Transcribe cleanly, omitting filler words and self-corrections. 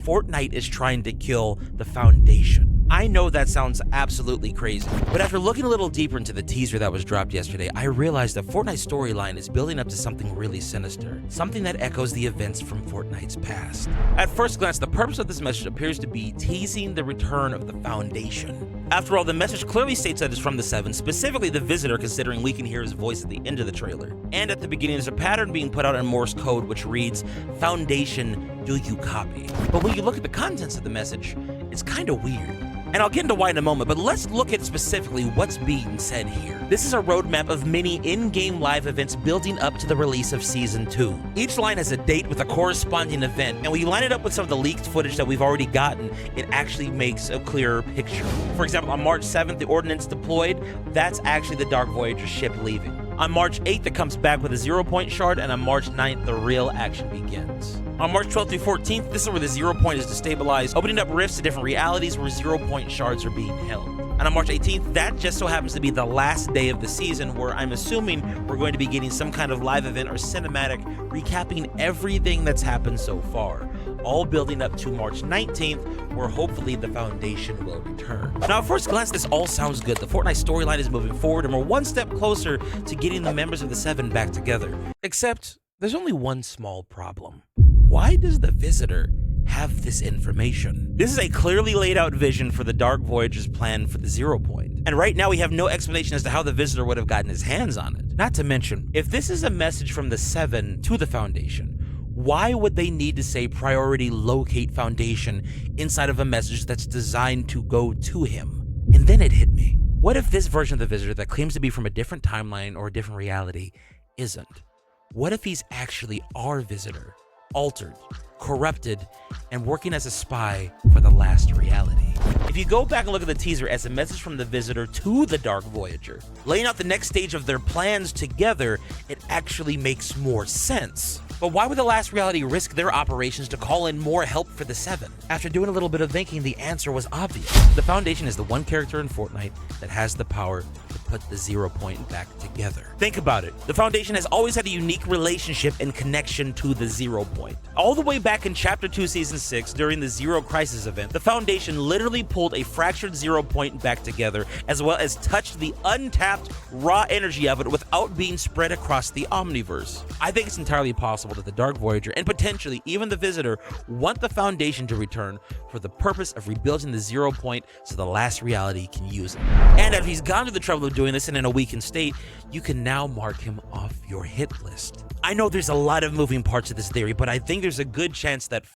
Fortnite is trying to kill the Foundation. I know that sounds absolutely crazy, but after looking a little deeper into the teaser that was dropped yesterday, I realized that Fortnite's storyline is building up to something really sinister, something that echoes the events from Fortnite's past. At first glance, the purpose of this message appears to be teasing the return of the Foundation. After all, the message clearly states that it's from the Seven, specifically the Visitor, considering we can hear his voice at the end of the trailer. And at the beginning, there's a pattern being put out in Morse code which reads, "Foundation, do you copy?" But when you look at the contents of the message, it's kinda weird. And I'll get into why in a moment, but let's look at specifically what's being said here. This is a roadmap of many in-game live events building up to the release of Season 2. Each line has a date with a corresponding event, and when you line it up with some of the leaked footage that we've already gotten, it actually makes a clearer picture. For example, on March 7th, the Ordnance deployed. That's actually the Dark Voyager ship leaving. On March 8th, it comes back with a 0-point shard, and on March 9th, the real action begins. On March 12th through 14th, this is where the 0-point is destabilized, opening up rifts to different realities where 0-point shards are being held. And on March 18th, that just so happens to be the last day of the season, where I'm assuming we're going to be getting some kind of live event or cinematic recapping everything that's happened so far, all building up to March 19th, where hopefully the Foundation will return. Now, at first glance, this all sounds good. The Fortnite storyline is moving forward, and we're one step closer to getting the members of the Seven back together. Except, there's only one small problem. Why does the Visitor have this information? This is a clearly laid out vision for the Dark Voyager's plan for the 0-point. And right now we have no explanation as to how the Visitor would have gotten his hands on it. Not to mention, if this is a message from the Seven to the Foundation, why would they need to say priority locate Foundation inside of a message that's designed to go to him? And then it hit me. What if this version of the Visitor that claims to be from a different timeline or a different reality isn't? What if he's actually our Visitor? Altered, corrupted, and working as a spy for the last reality. If you go back and look at the teaser as a message from the Visitor to the Dark Voyager, laying out the next stage of their plans together, it actually makes more sense. But why would the last reality risk their operations to call in more help for the Seven? After doing a little bit of thinking, the answer was obvious. The Foundation is the one character in Fortnite that has the power to put the 0-point back together. Think about it. The Foundation has always had a unique relationship and connection to the 0-point. All the way back in Chapter 2, Season 6, during the Zero Crisis event, the Foundation literally pulled a fractured 0-point back together, as well as touched the untapped, raw energy of it without being spread across the Omniverse. I think it's entirely possible that the Dark Voyager, and potentially even the Visitor, want the Foundation to return for the purpose of rebuilding the 0-point so the last reality can use it. And if he's gone to the trouble of doing this and in a weakened state, you can now mark him off your hit list. I know there's a lot of moving parts to this theory, but I think there's a good chance that